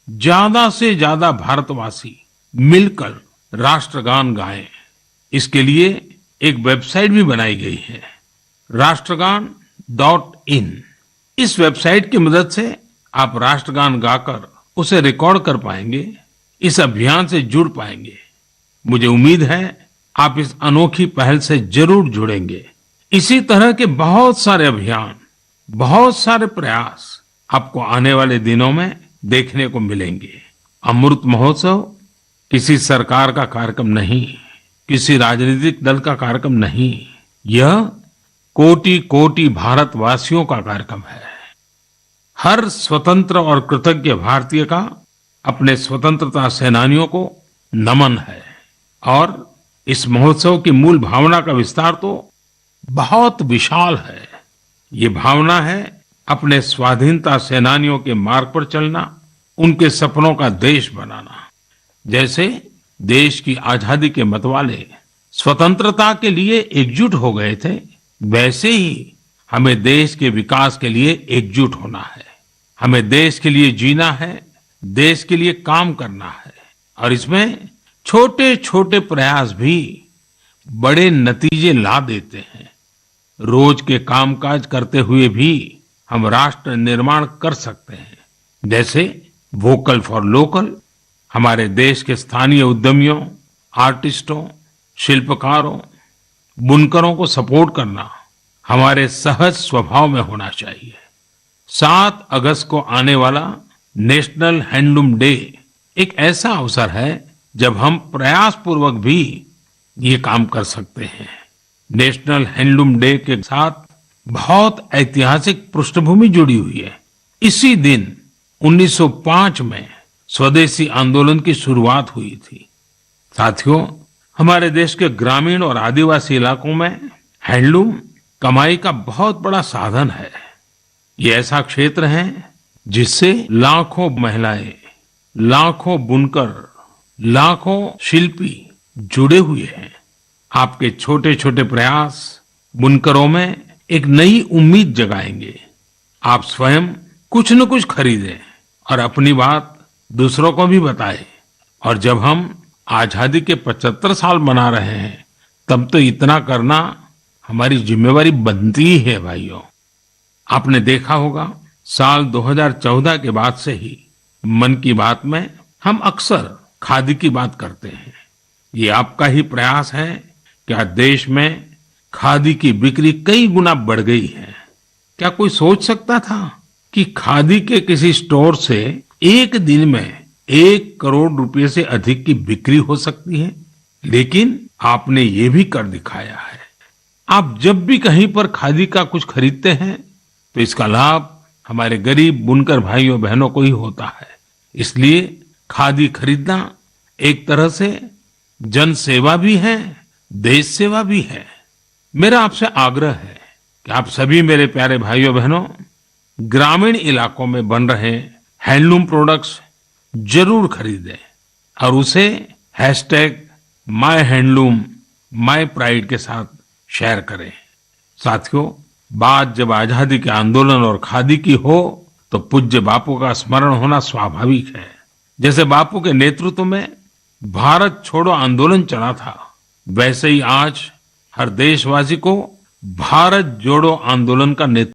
ज्यादा से ज्यादा भारतवासी मिलकर राष्ट्रगान गाएं। इसके लिए एक वेबसाइट भी बनाई गई है, राष्ट्रगान.in। इस वेबसाइट की मदद से आप राष्ट्रगान गाकर उसे रिकॉर्ड कर पाएंगे, इस अभियान से जुड़ पाएंगे। मुझे उम्मीद है आप इस अनोखी पहल से जरूर जुड़ेंगे। इसी तरह के बहुत सारे अभियान, बहुत सारे प्रयास आपको आने वाले दिनों में देखने को मिलेंगे। अमृत महोत्सव किसी सरकार का कार्यक्रम नहीं, किसी राजनीतिक दल का कार्यक्रम नहीं, यह कोटि कोटि भारतवासियों का कार्यक्रम है। हर स्वतंत्र और कृतज्ञ भारतीय का अपने स्वतंत्रता सेनानियों को नमन है। और इस महोत्सव की मूल भावना का विस्तार तो बहुत विशाल है। ये भावना है अपने स्वाधीनता सेनानियों के मार्ग पर चलना, उनके सपनों का देश बनाना। जैसे देश की आजादी के मतवाले स्वतंत्रता के लिए एकजुट हो गए थे, वैसे ही हमें देश के विकास के लिए एकजुट होना है। हमें देश के लिए जीना है, देश के लिए काम करना है। और इसमें छोटे छोटे प्रयास भी बड़े नतीजे ला देते हैं। रोज के कामकाज करते हुए भी हम राष्ट्र निर्माण कर सकते हैं। जैसे वोकल फॉर लोकल, हमारे देश के स्थानीय उद्यमियों, आर्टिस्टों, शिल्पकारों, बुनकरों को सपोर्ट करना हमारे सहज स्वभाव में होना चाहिए। 7 अगस्त को आने वाला नेशनल हैंडलूम डे एक ऐसा अवसर है जब हम प्रयास पूर्वक भी ये काम कर सकते हैं। नेशनल हैंडलूम डे के साथ बहुत ऐतिहासिक पृष्ठभूमि जुड़ी हुई है। इसी दिन 1905 में स्वदेशी आंदोलन की शुरुआत हुई थी। साथियों, हमारे देश के ग्रामीण और आदिवासी इलाकों में हैंडलूम कमाई का बहुत बड़ा साधन है। ये ऐसा क्षेत्र है जिससे लाखों महिलाएं, लाखों बुनकर, लाखों शिल्पी जुड़े हुए हैं। आपके छोटे छोटे प्रयास बुनकरों में एक नई उम्मीद जगाएंगे। आप स्वयं कुछ न कुछ खरीदें और अपनी बात दूसरों को भी बताएं। और जब हम आजादी के 75 साल मना रहे हैं, तब तो इतना करना हमारी जिम्मेवारी बनती ही है भाइयों। आपने देखा होगा, साल 2014 के बाद से ही मन की बात में हम अक्सर खादी की बात करते हैं। ये आपका ही प्रयास है कि आज देश में खादी की बिक्री कई गुना बढ़ गई है। क्या कोई सोच सकता था कि खादी के किसी स्टोर से एक दिन में 1 करोड़ रुपए से अधिक की बिक्री हो सकती है? लेकिन आपने ये भी कर दिखाया है। आप जब भी कहीं पर खादी का कुछ खरीदते हैं तो इसका लाभ हमारे गरीब बुनकर भाइयों बहनों को ही होता है। इसलिए खादी खरीदना एक तरह से जन सेवा भी है, देश सेवा भी है। मेरा आपसे आग्रह है कि आप सभी मेरे प्यारे भाइयों बहनों ग्रामीण इलाकों में बन रहे हैंडलूम प्रोडक्ट्स जरूर खरीदें और उसे #myhandloom mypride के साथ शेयर करें। साथियों, बात जब आजादी के आंदोलन और खादी की हो तो पूज्य बापू का स्मरण होना स्वाभाविक है। जैसे बापू के नेतृत्व में भारत छोड़ो आंदोलन चला था, वैसे ही आज हर देशवासी को भारत जोड़ो आंदोलन का नेतृत्व